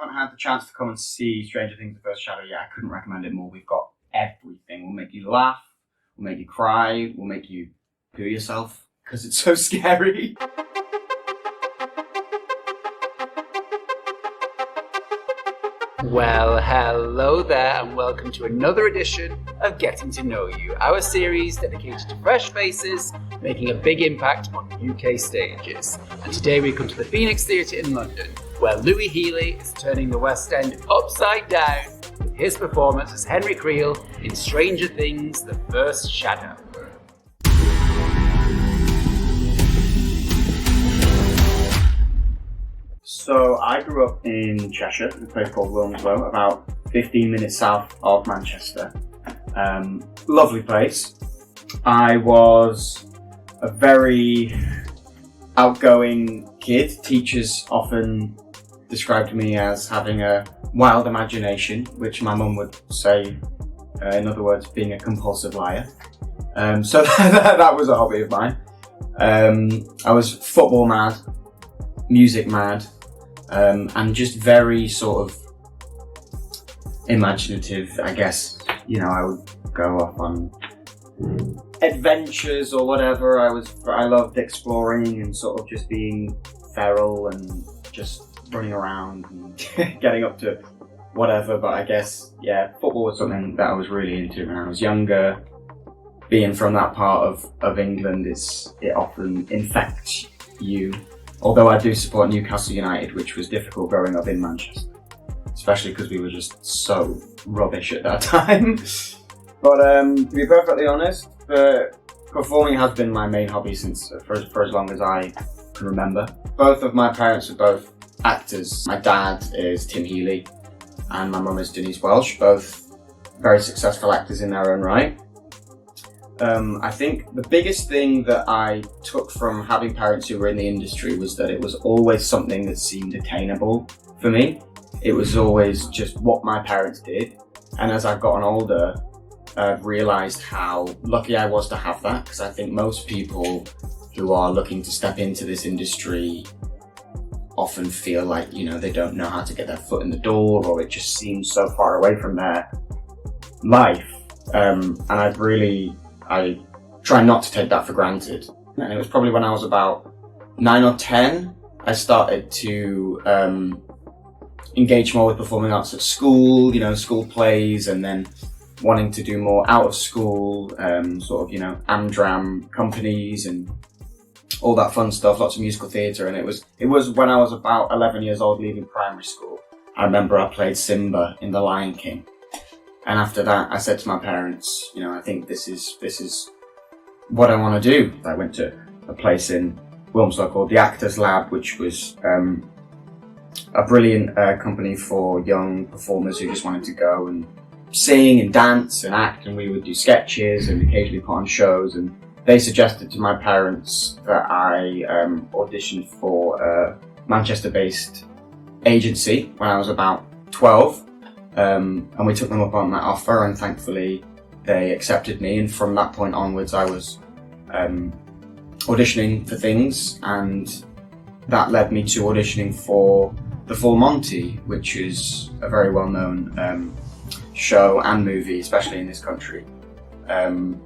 haven't had the chance to come and see Stranger Things: The First Shadow yet, I couldn't recommend it more. We've got everything. We'll make you laugh, we'll make you cry, we'll make you poo yourself because it's so scary. Well, hello there and welcome to another edition of Getting to Know You, our series dedicated to fresh faces making a big impact on UK stages. And today we come to the Phoenix Theatre in London, where Louis Healy is turning the West End upside down with his performance as Henry Creel in Stranger Things: The First Shadow. So I grew up in Cheshire, in a place called Wilmslow, about 15 minutes south of Manchester. Lovely place. I was a very outgoing kid. Teachers often described me as having a wild imagination, which my mum would say, in other words, being a compulsive liar. So that was a hobby of mine. I was football mad, music mad, and just very sort of imaginative, I guess. You know, I would go off on adventures or whatever. I loved exploring and sort of just being feral and just running around and getting up to whatever. But I guess, yeah, football was something that I was really into when I was younger. Being from that part of England, it often infects you. Although I do support Newcastle United, which was difficult growing up in Manchester, especially because we were just so rubbish at that time. But to be perfectly honest, performing has been my main hobby for as long as I can remember. Both of my parents are both actors. My dad is Tim Healy and my mum is Denise Welch, both very successful actors in their own right. I think the biggest thing that I took from having parents who were in the industry was that it was always something that seemed attainable for me. It was always just what my parents did. And as I've gotten older, I've realised how lucky I was to have that, because I think most people who are looking to step into this industry often feel like, you know, they don't know how to get their foot in the door, or it just seems so far away from their life. And I try not to take that for granted. And it was probably when I was about 9 or 10, I started to engage more with performing arts at school, you know, school plays, and then wanting to do more out of school, sort of, you know, Amdram companies and all that fun stuff, lots of musical theatre. And it was when I was about 11 years old, leaving primary school. I remember I played Simba in The Lion King. And after that, I said to my parents, you know, I think this is what I want to do. I went to a place in Wilmslow called the Actors Lab, which was a brilliant company for young performers who just wanted to go and sing and dance and act, and we would do sketches and occasionally put on shows. And they suggested to my parents that I audition for a Manchester-based agency when I was about 12. And we took them up on that offer, and thankfully they accepted me. And from that point onwards, I was auditioning for things, and that led me to auditioning for the full Monty, which is a very well-known show and movie, especially in this country. And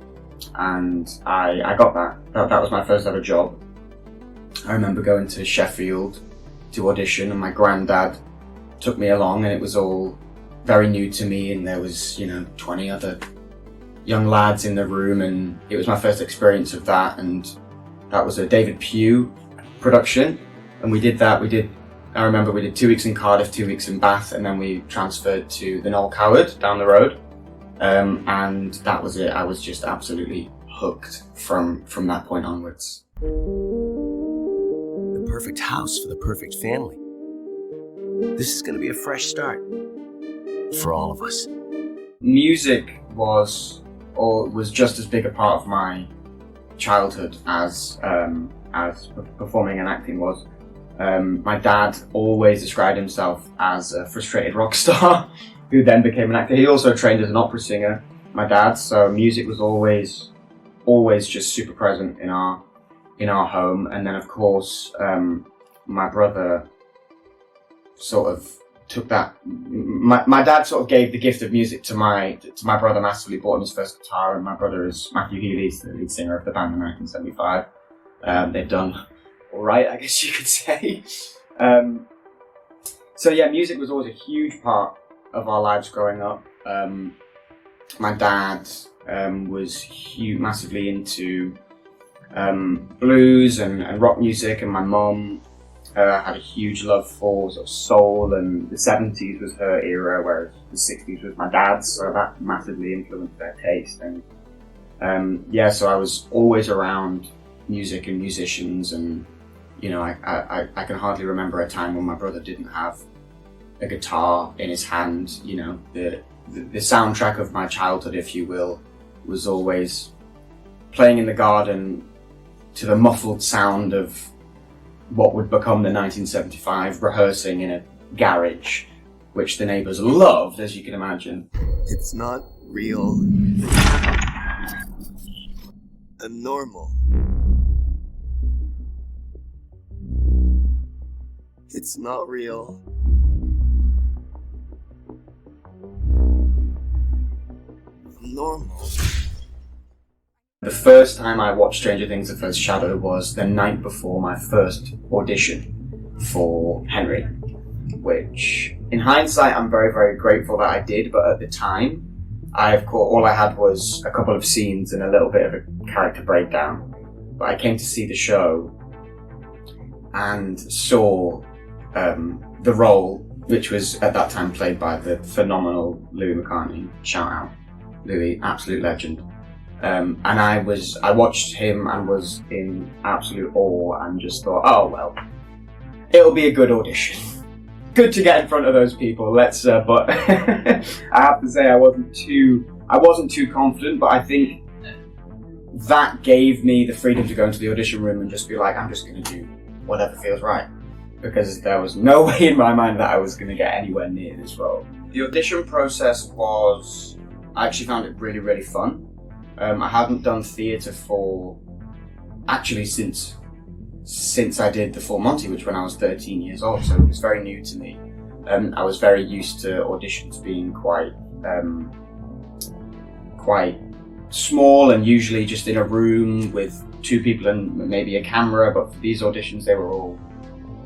I got that. That was my first ever job. I remember going to Sheffield to audition, and my granddad took me along, and it was all very new to me, and there was, you know, 20 other young lads in the room, and it was my first experience of that. And that was a David Pugh production, and we did that. I remember we did 2 weeks in Cardiff, 2 weeks in Bath, and then we transferred to the Noel Coward down the road, and that was it. I was just absolutely hooked from that point onwards. The perfect house for the perfect family. This is going to be a fresh start for all of us. Music was just as big a part of my childhood as performing and acting was. My dad always described himself as a frustrated rock star who then became an actor. He also trained as an opera singer, my dad, so music was always just super present in our home. And then of course my brother sort of took that. My dad sort of gave the gift of music to my brother massively, bought him his first guitar, and my brother is Matty Healy, the lead singer of the band in 1975. They've done all right, I guess you could say. So yeah, music was always a huge part of our lives growing up. My dad was massively into blues and rock music, and my mum had a huge love for sort of soul, and the 70s was her era, whereas the 60s was my dad's, so that massively influenced their taste. And yeah, so I was always around music and musicians, and you know, I can hardly remember a time when my brother didn't have a guitar in his hand. You know, the soundtrack of my childhood, if you will, was always playing in the garden to the muffled sound of what would become the 1975 rehearsing in a garage, which the neighbours loved, as you can imagine. It's not real and normal. It's not real. Normal. The first time I watched Stranger Things: The First Shadow was the night before my first audition for Henry, which in hindsight I'm very, very grateful that I did, but at the time all I had was a couple of scenes and a little bit of a character breakdown. But I came to see the show and saw the role, which was at that time played by the phenomenal Louis McCartney. Shout out, Louis, absolute legend. And I watched him and was in absolute awe and just thought, oh well, it'll be a good audition. Good to get in front of those people. But I have to say I wasn't too confident, but I think that gave me the freedom to go into the audition room and just be like, I'm just going to do whatever feels right. Because there was no way in my mind that I was going to get anywhere near this role. The audition process I actually found it really, really fun. I hadn't done theatre since I did the full Monty, which when I was 13 years old, so it was very new to me. I was very used to auditions being quite small and usually just in a room with two people and maybe a camera, but for these auditions they were all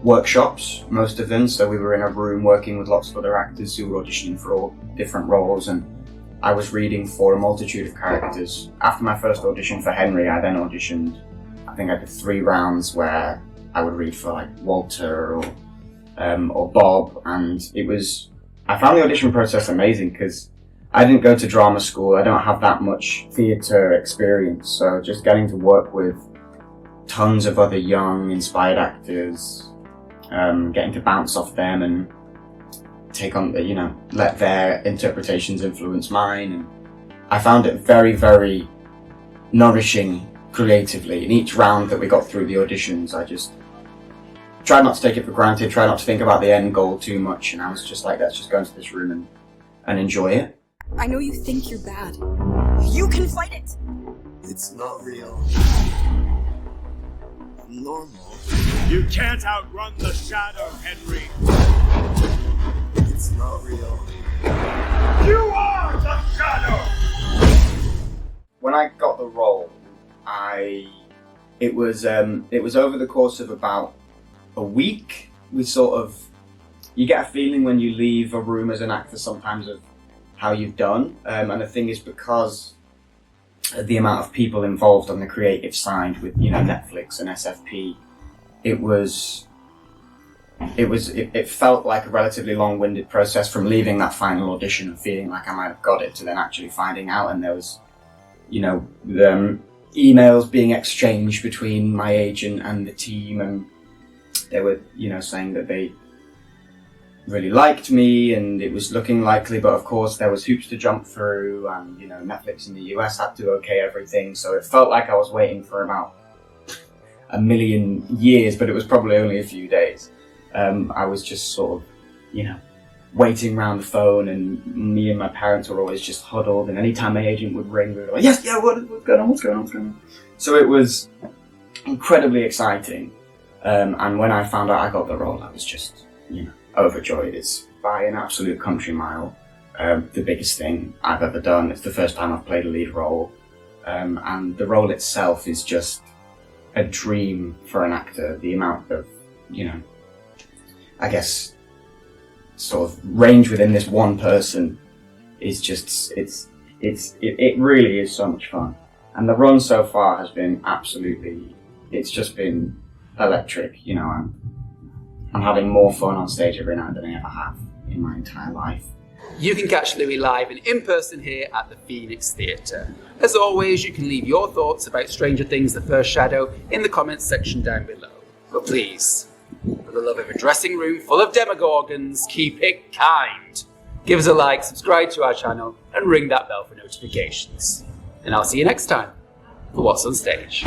workshops, most of them, so we were in a room working with lots of other actors who were auditioning for all different roles, and I was reading for a multitude of characters. After my first audition for Henry, I then auditioned, I think I did 3 rounds where I would read for like Walter or Bob, and I found the audition process amazing because I didn't go to drama school, I don't have that much theatre experience, so just getting to work with tons of other young, inspired actors, getting to bounce off them and take on let their interpretations influence mine, and I found it very, very nourishing creatively. In each round that we got through the auditions, I just tried not to take it for granted, tried not to think about the end goal too much, and I was just like, let's just go into this room and enjoy it. I know you think you're bad. You can fight it! It's not real. Normal. You can't outrun the shadow, Henry. It's not real. You are the shadow! When I got the role, it was over the course of about a week. You get a feeling when you leave a room as an actor sometimes of how you've done, and the thing is, because of the amount of people involved on the creative side with Netflix and SFP, it felt like a relatively long-winded process from leaving that final audition and feeling like I might have got it to then actually finding out, and there was emails being exchanged between my agent and the team, and they were saying that they really liked me and it was looking likely, but of course there was hoops to jump through, and Netflix in the US had to okay everything, so it felt like I was waiting for about a million years, but it was probably only a few days. I was just sort of waiting around the phone, and me and my parents were always just huddled, and anytime my agent would ring we were like, what's going on. So it was incredibly exciting, and when I found out I got the role, I was just overjoyed. by an absolute country mile the biggest thing I've ever done. It's the first time I've played a lead role, and the role itself is just a dream for an actor. The amount of, I guess, sort of range within this one person is just, it really is so much fun. And the run so far has been absolutely, it's just been electric. I'm having more fun on stage every night than I ever have in my entire life. You can catch Louis live and in person here at the Phoenix Theatre. As always, you can leave your thoughts about Stranger Things: The First Shadow in the comments section down below. But please, for the love of a dressing room full of demogorgons, keep it kind. Give us a like, subscribe to our channel, and ring that bell for notifications. And I'll see you next time for What's on Stage.